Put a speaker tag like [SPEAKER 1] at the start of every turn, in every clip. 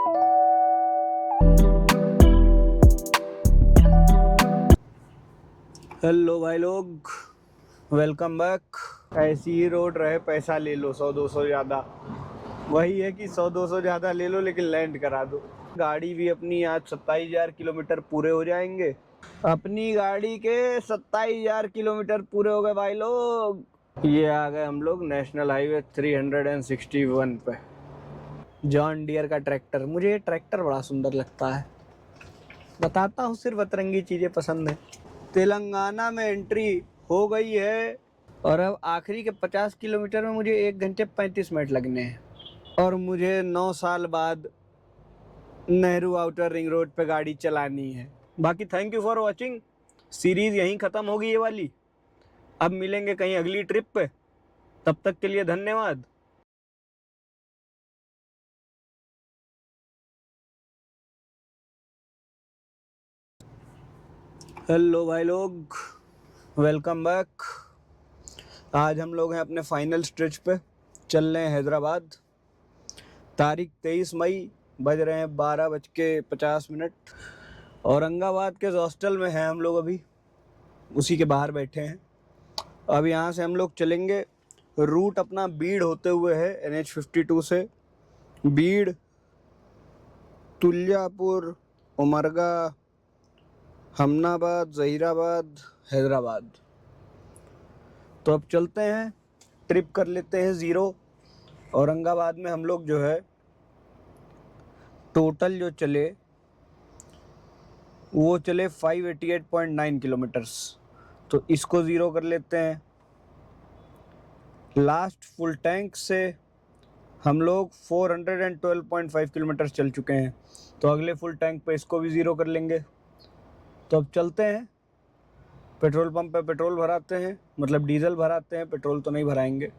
[SPEAKER 1] Hello भाई लोग, welcome back. ऐसी ही रोड रहे, पैसा ले लो 100-200 ज़्यादा। वही है कि 100-200 ज़्यादा ले लो लेकिन लैंड करा दो। गाड़ी भी अपनी आज 27,000 किलोमीटर पूरे हो जाएंगे। अपनी गाड़ी के 27,000 किलोमीटर पूरे हो गए भाई लोग। ये आ गए हम लोग नेशनल हाईवे 361 पे। जॉन डियर का ट्रैक्टर, मुझे ये ट्रैक्टर बड़ा सुंदर लगता है। बताता हूँ, सिर्फ अतरंगी चीज़ें पसंद है। तेलंगाना में एंट्री हो गई है और अब आखिरी के 50 किलोमीटर में मुझे 1 घंटे 35 मिनट लगने हैं और मुझे 9 साल बाद नेहरू आउटर रिंग रोड पे गाड़ी चलानी है। बाकी thank you for watching. Series यहीं ख़त्म होगी ये वाली। अब मिलेंगे कहीं अगली ट्रिप पे, तब तक के लिए धन्यवाद। हेलो भाई लोग, वेलकम बैक। आज हम लोग हैं अपने फाइनल स्ट्रेच पे, चल रहे हैं हैदराबाद। तारीख 23 मई, बज रहे हैं 12:50। औरंगाबाद के हॉस्टल में हैं हम लोग, अभी उसी के बाहर बैठे हैं। अब यहाँ से हम लोग चलेंगे, रूट अपना बीड़ होते हुए है NH52 से। बीड़, तुल्जापुर, उमरगा, हमनाबाद, जहीराबाद, हैदराबाद। तो अब चलते हैं, ट्रिप कर लेते हैं ज़ीरो। औरंगाबाद में हम लोग जो है टोटल जो चले वो चले 588.9 किलोमीटर्स। तो इसको ज़ीरो कर लेते हैं। लास्ट फुल टैंक से हम लोग 412.5 किलोमीटर चल चुके हैं, तो अगले फुल टैंक पे इसको भी ज़ीरो कर लेंगे। तो अब चलते हैं, पेट्रोल पंप पे पेट्रोल भराते हैं, मतलब डीजल भराते हैं, पेट्रोल तो नहीं भराएंगे,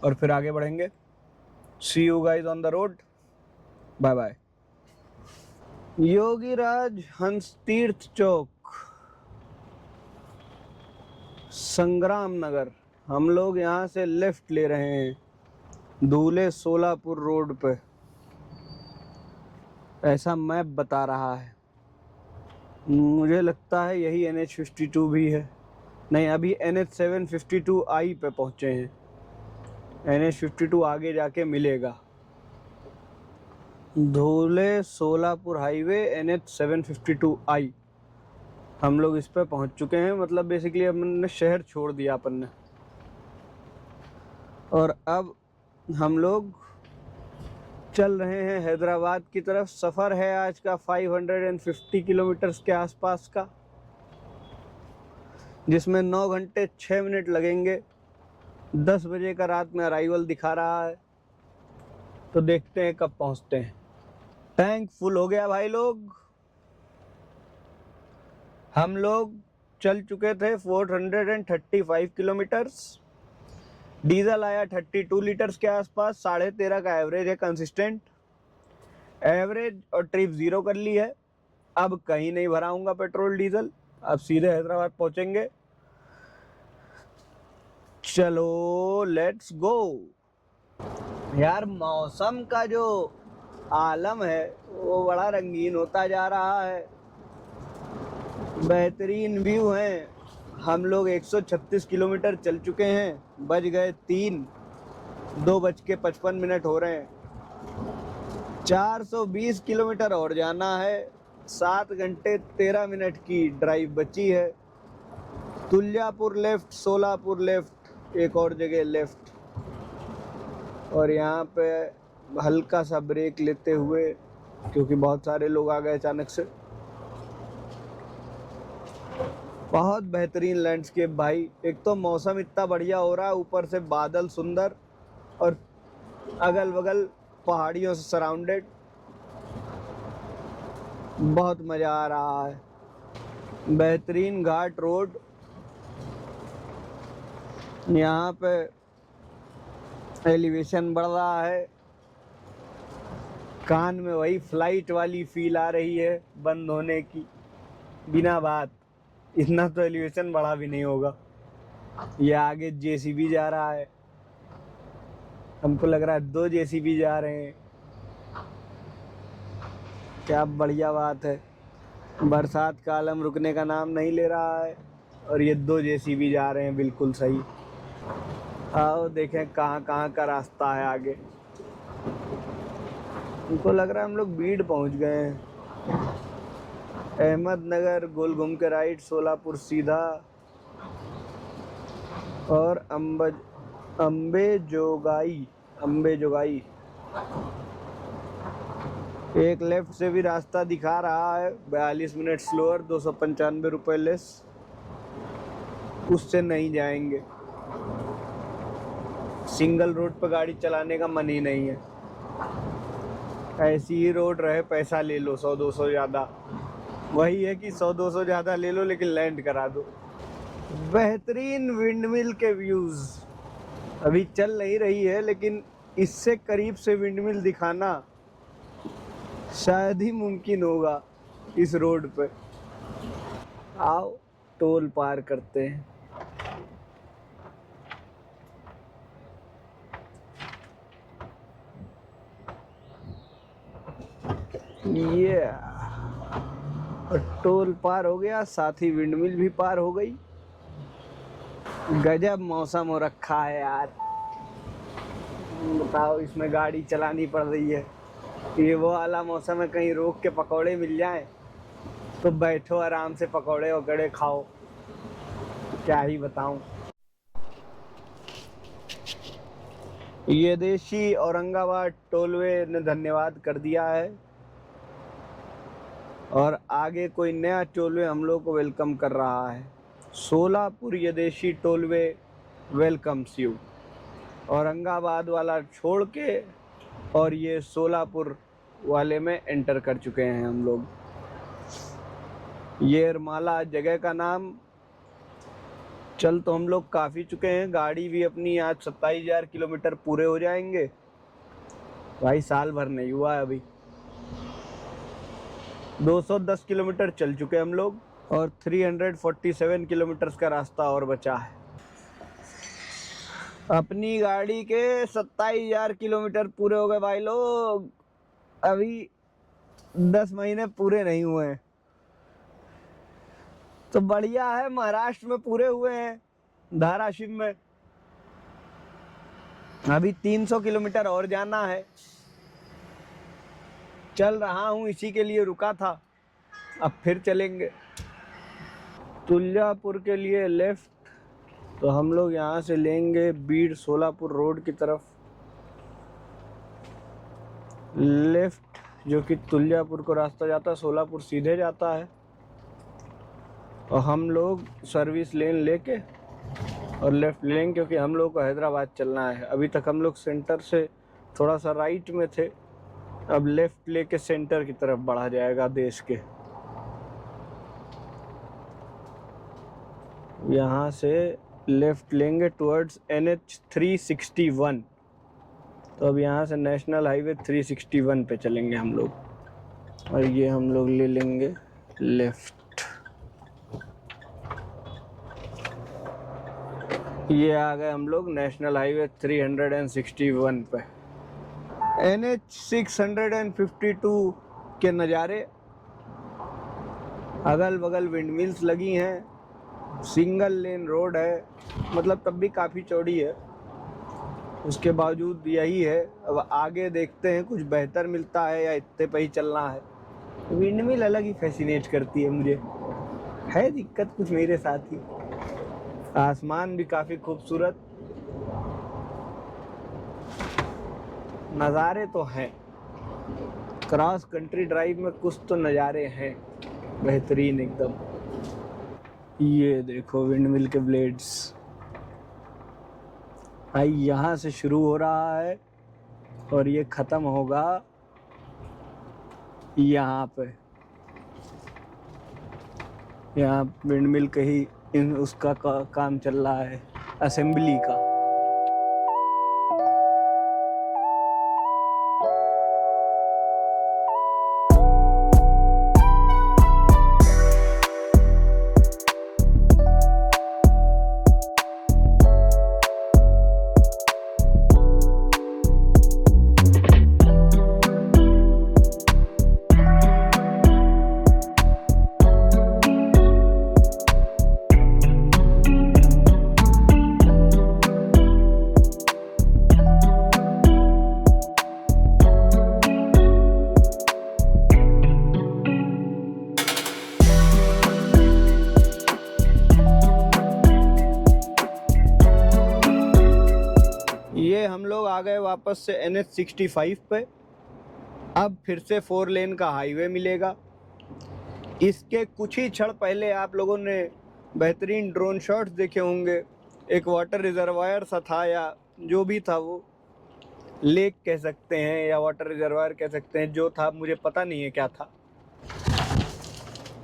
[SPEAKER 1] और फिर आगे बढ़ेंगे। See you guys on the road, bye bye. Yogiraj Hans Tirth चौक, संग्राम नगर। हम लोग यहाँ से लेफ्ट ले रहे हैं दूल्हे सोलापुर रोड पे, ऐसा मैप बता रहा है। मुझे लगता है यही NH52 भी है। नहीं, अभी NH752I पे पहुँचे हैं। NH52 आगे जाके मिलेगा। धूले सोलापुर हाईवे NH752I, हम लोग इस पे पहुँच चुके हैं। मतलब बेसिकली अपन ने शहर छोड़ दिया अपन ने, और अब हम लोग चल रहे हैं हैदराबाद की तरफ। सफ़र है आज का 550 किलोमीटर्स के आसपास का, जिसमें 9 घंटे 6 मिनट लगेंगे। 10 बजे का रात में अराइवल दिखा रहा है, तो देखते हैं कब पहुंचते हैं। टैंक फुल हो गया भाई लोग। हम लोग चल चुके थे 435 किलोमीटर्स। डीजल आया 32 लीटर्स के आसपास। 13.5 का एवरेज है, कंसिस्टेंट एवरेज, और ट्रिप ज़ीरो कर ली है। अब कहीं नहीं भराऊंगा पेट्रोल डीजल, अब सीधे हैदराबाद पहुंचेंगे। चलो लेट्स गो। यार, मौसम का जो आलम है वो बड़ा रंगीन होता जा रहा है। बेहतरीन व्यू हैं। हम लोग 136 किलोमीटर चल चुके हैं, बज गए 3, 2:55 हो रहे हैं। 420 किलोमीटर और जाना है। 7 घंटे 13 मिनट की ड्राइव बची है। तुल्जापुर लेफ्ट, सोलापुर लेफ्ट, एक और जगह लेफ्ट, और यहाँ पे हल्का सा ब्रेक लेते हुए, क्योंकि बहुत सारे लोग आ गए अचानक से। बहुत बेहतरीन लैंडस्केप भाई। एक तो मौसम इतना बढ़िया हो रहा है, ऊपर से बादल सुंदर, और अगल बगल पहाड़ियों से सराउंडेड। बहुत मज़ा आ रहा है। बेहतरीन घाट रोड। यहाँ पे एलिवेशन बढ़ रहा है। कान में वही फ्लाइट वाली फील आ रही है बंद होने की, बिना बात। इतना तो एलिवेशन बढ़ा भी नहीं होगा। ये आगे JCB जा रहा है, हमको लग रहा है 2 JCB जा रहे हैं। क्या बढ़िया बात है। बरसात का आलम रुकने का नाम नहीं ले रहा है और ये 2 जेसीबी जा रहे हैं बिल्कुल सही। आओ देखें कहाँ कहाँ का रास्ता है आगे। उनको लग रहा है हम लोग बीड़ पहुँच गए हैं। अहमदनगर गोल घूम के राइट, सोलापुर सीधा और अम्बे जोगाई एक लेफ्ट से भी रास्ता दिखा रहा है। 42 मिनट स्लोअर, 295 रुपये लेस। उससे नहीं जाएंगे। सिंगल रोड पर गाड़ी चलाने का मन ही नहीं है। ऐसी ही रोड रहे पैसा ले लो 100-200 ज़्यादा। वही है कि 100-200 ज़्यादा ले लो लेकिन लैंड करा दो। बेहतरीन विंडमिल के व्यूज़ अभी चल नहीं रही है, लेकिन इससे करीब से विंडमिल दिखाना शायद ही मुमकिन होगा इस रोड पे। आओ टोल पार करते हैं। ये टोल पार हो गया, साथ ही विंडमिल भी पार हो गई। गजब मौसम हो रखा है यार। बताओ, इसमें गाड़ी चलानी पड़ रही है। ये वो वाला मौसम है, कहीं रोक के पकौड़े मिल जाएं तो बैठो आराम से पकौड़े वगैरह खाओ। क्या ही बताऊं। ये देशी औरंगाबाद टोलवे ने धन्यवाद कर दिया है और आगे कोई नया टोलवे हम लोग को वेलकम कर रहा है। सोलापुर ये देशी टोलवे वेलकम्स यू। औरंगाबाद वाला छोड़ के और ये सोलापुर वाले में एंटर कर चुके हैं हम लोग। येरमाला जगह का नाम। चल तो हम लोग काफ़ी चुके हैं। गाड़ी भी अपनी आज 27,000 किलोमीटर पूरे हो जाएंगे। भाई साल भर नहीं हुआ है अभी। 210 किलोमीटर चल चुके हम लोग और 347 किलोमीटर का रास्ता और बचा है। अपनी गाड़ी के 27,000 किलोमीटर पूरे हो गए भाई लोग। अभी 10 महीने पूरे नहीं हुए हैं तो बढ़िया है। महाराष्ट्र में पूरे हुए हैं, धाराशिव में। अभी 300 किलोमीटर और जाना है। चल रहा हूँ, इसी के लिए रुका था, अब फिर चलेंगे। तुल्जापुर के लिए लेफ्ट, तो हम लोग यहाँ से लेंगे बीड़ सोलापुर रोड की तरफ लेफ्ट, जो कि तुल्जापुर को रास्ता जाता है, सोलापुर सीधे जाता है। और हम लोग सर्विस लेन लेके और लेफ्ट लेंगे, क्योंकि हम लोग को हैदराबाद चलना है। अभी तक हम लोग सेंटर से थोड़ा सा राइट में थे, अब लेफ्ट लेके सेंटर की तरफ बढ़ा जाएगा देश के। यहाँ से लेफ्ट लेंगे टुवर्ड्स NH 361। तो अब यहाँ से नेशनल हाईवे 361 पे चलेंगे हम लोग और ये हम लोग ले लेंगे लेफ्ट। ये आ गए हम लोग नेशनल हाईवे 361 पे। NH 652 के नज़ारे, अगल बगल विंडमिल्स लगी हैं, सिंगल लेन रोड है, मतलब तब भी काफ़ी चौड़ी है। उसके बावजूद यही है। अब आगे देखते हैं कुछ बेहतर मिलता है या इतने पे ही चलना है। विंडमिल अलग ही फैसिनेट करती है मुझे। है दिक्कत कुछ मेरे साथ ही। आसमान भी काफ़ी खूबसूरत, नज़ारे तो हैं। क्रॉस कंट्री ड्राइव में कुछ तो नज़ारे हैं बेहतरीन एकदम। ये देखो विंडमिल के ब्लेड्स। भाई यहाँ से शुरू हो रहा है और ये ख़त्म होगा यहाँ पे। यहाँ विंडमिल के ही उसका काम चल रहा है, असेंबली का। वापस से NH65 पे। अब फिर से 4 लेन का हाईवे मिलेगा। इसके कुछ ही क्षण पहले आप लोगों ने बेहतरीन ड्रोन शॉट्स देखे होंगे। एक वाटर रिजर्वायर सा था, या जो भी था, वो लेक कह सकते हैं या वाटर रिजर्वायर कह सकते हैं, जो था मुझे पता नहीं है क्या था,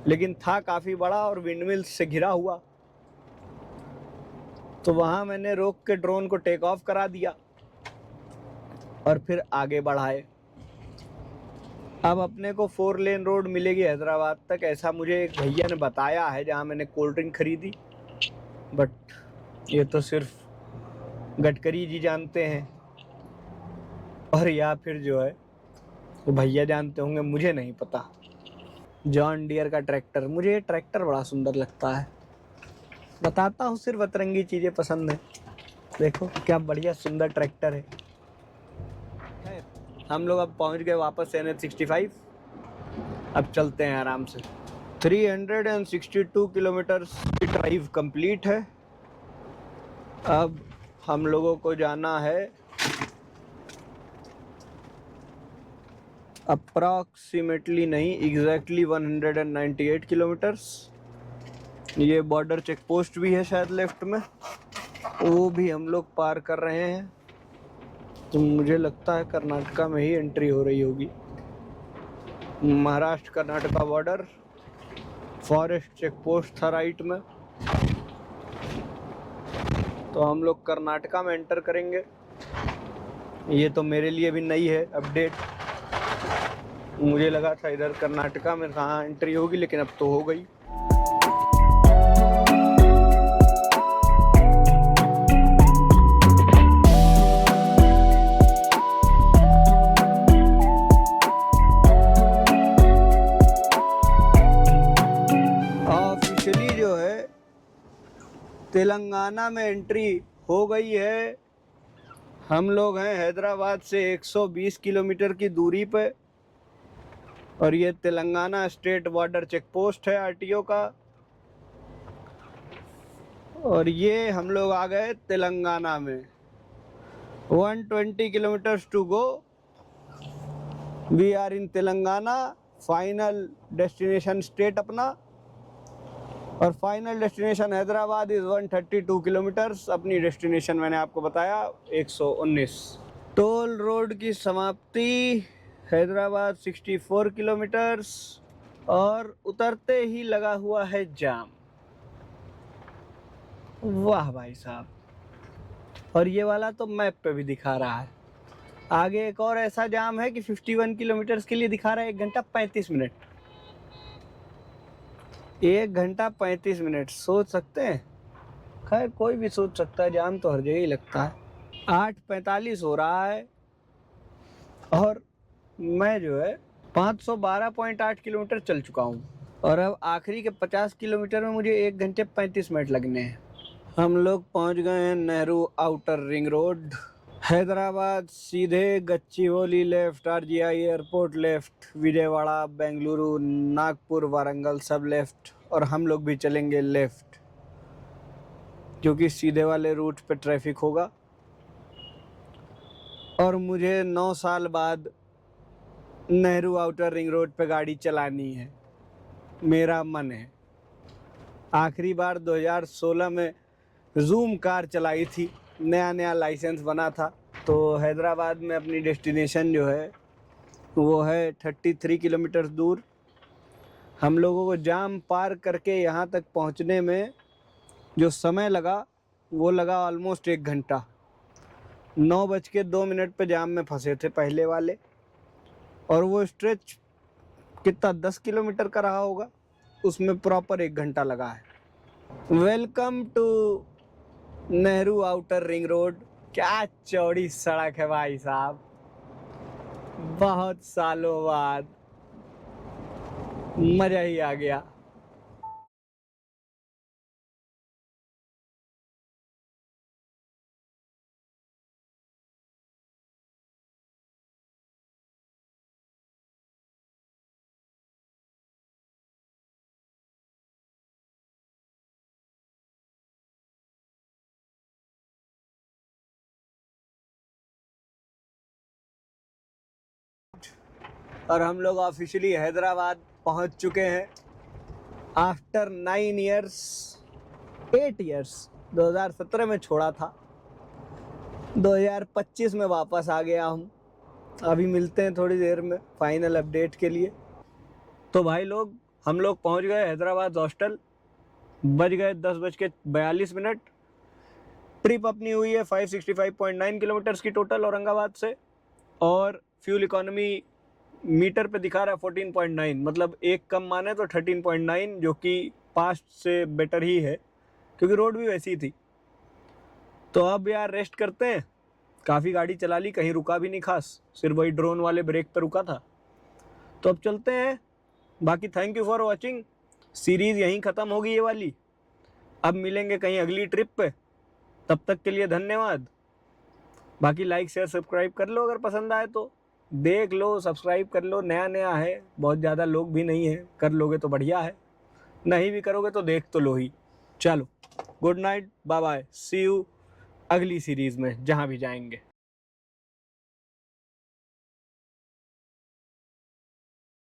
[SPEAKER 1] लेकिन था काफ़ी बड़ा और विंडमिल्स से घिरा हुआ। तो वहाँ मैंने रोक के ड्रोन को टेक ऑफ करा दिया और फिर आगे बढ़ाए। अब अपने को 4 लेन रोड मिलेगी हैदराबाद तक, ऐसा मुझे एक भैया ने बताया है जहाँ मैंने कोल्ड ड्रिंक खरीदी। बट ये तो सिर्फ गडकरी जी जानते हैं, और या फिर जो है वो भैया जानते होंगे, मुझे नहीं पता। जॉन डियर का ट्रैक्टर, मुझे ये ट्रैक्टर बड़ा सुंदर लगता है। बताता हूँ, सिर्फ अतरंगी चीज़ें पसंद है। देखो क्या बढ़िया सुंदर ट्रैक्टर है। हम लोग अब पहुँच गए वापस NH65। अब चलते हैं आराम से। 362 किलोमीटर की ड्राइव कंप्लीट है। अब हम लोगों को जाना है अप्रॉक्सीमेटली नहीं, एग्जैक्टली 198 किलोमीटर्स। ये बॉर्डर चेक पोस्ट भी है शायद लेफ्ट में, वो भी हम लोग पार कर रहे हैं। तो मुझे लगता है कर्नाटका में ही एंट्री हो रही होगी। Maharashtra Karnataka border, forest check post था राइट में। तो हम लोग कर्नाटका में एंटर करेंगे। ये तो मेरे लिए भी नई है अपडेट। मुझे लगा था इधर कर्नाटका में कहाँ एंट्री होगी, लेकिन अब तो हो गई। ऑफिशियली जो है तेलंगाना में एंट्री हो गई है। हम लोग हैं हैदराबाद से 120 किलोमीटर की दूरी पे, और ये Telangana state border check post है RTO का। और ये हम लोग आ गए तेलंगाना में। 120 kilometres to go. We are in Telangana. Final destination state अपना, और final destination Hyderabad is 132 kilometres. अपनी डेस्टिनेशन मैंने आपको बताया 119। टोल रोड की समाप्ति हैदराबाद 64 किलोमीटर्स, और उतरते ही लगा हुआ है जाम। वाह भाई साहब। और ये वाला तो मैप पे भी दिखा रहा है। आगे एक और ऐसा जाम है कि 51 किलोमीटर्स के लिए दिखा रहा है 1 घंटा 35 मिनट। 1 घंटा 35 मिनट, सोच सकते हैं। खैर कोई भी सोच सकता है, जाम तो हर जगह ही लगता है। 8:45 हो रहा है, और मैं जो है 512.8 किलोमीटर चल चुका हूँ, और अब आखिरी के 50 किलोमीटर में मुझे 1 घंटे 35 मिनट लगने हैं। हम लोग पहुँच गए हैं Nehru outer ring road. Hyderabad सीधे, Gachibowli left, RGI airport left, Vijayawada, Bengaluru, Nagpur, Warangal सब लेफ्ट, और हम लोग भी चलेंगे लेफ्ट, क्योंकि सीधे वाले रूट पे ट्रैफिक होगा। और मुझे 9 साल बाद नेहरू आउटर रिंग रोड पे गाड़ी चलानी है, मेरा मन है। आखिरी बार 2016 में जूम कार चलाई थी, नया नया लाइसेंस बना था। तो हैदराबाद में अपनी डेस्टिनेशन जो है वो है 33 किलोमीटर दूर। हम लोगों को जाम पार करके यहाँ तक पहुँचने में जो समय लगा वो लगा ऑलमोस्ट 1 घंटा। 9:02 पे जाम में फंसे थे पहले वाले, और वो स्ट्रेच कितना 10 किलोमीटर का रहा होगा, उसमें प्रॉपर 1 घंटा लगा है। Welcome to Nehru outer ring road. क्या चौड़ी सड़क है भाई साहब, बहुत सालों बाद मजा ही आ गया। और हम लोग ऑफिशियली हैदराबाद पहुंच चुके हैं आफ्टर 9 ईयर्स 8 ईयर्स। 2017 में छोड़ा था, 2025 में वापस आ गया हूँ। अभी मिलते हैं थोड़ी देर में फाइनल अपडेट के लिए। तो भाई लोग, हम लोग पहुँच गए हैदराबाद हॉस्टल। बज गए 10:42। ट्रिप अपनी हुई है 565.9 किलोमीटर्स की टोटल औरंगाबाद से, और फ्यूल इकोनॉमी मीटर पे दिखा रहा है 14.9, मतलब एक कम माने तो 13.9, जो कि पास्ट से बेटर ही है क्योंकि रोड भी वैसी थी। तो अब यार रेस्ट करते हैं, काफ़ी गाड़ी चला ली, कहीं रुका भी नहीं खास, सिर्फ वही ड्रोन वाले ब्रेक पर रुका था। तो अब चलते हैं। बाकी thank you for watching. Series यहीं ख़त्म होगी ये वाली, अब मिलेंगे कहीं अगली ट्रिप पे। तब तक के लिए धन्यवाद। बाकी लाइक शेयर सब्सक्राइब कर लो, अगर पसंद आए तो देख लो, सब्सक्राइब कर लो। नया नया है, बहुत ज़्यादा लोग भी नहीं है, कर लोगे तो बढ़िया है, नहीं भी करोगे तो देख तो लो ही। चलो, good night, bye bye, see you अगली सीरीज़ में जहाँ भी जाएंगे।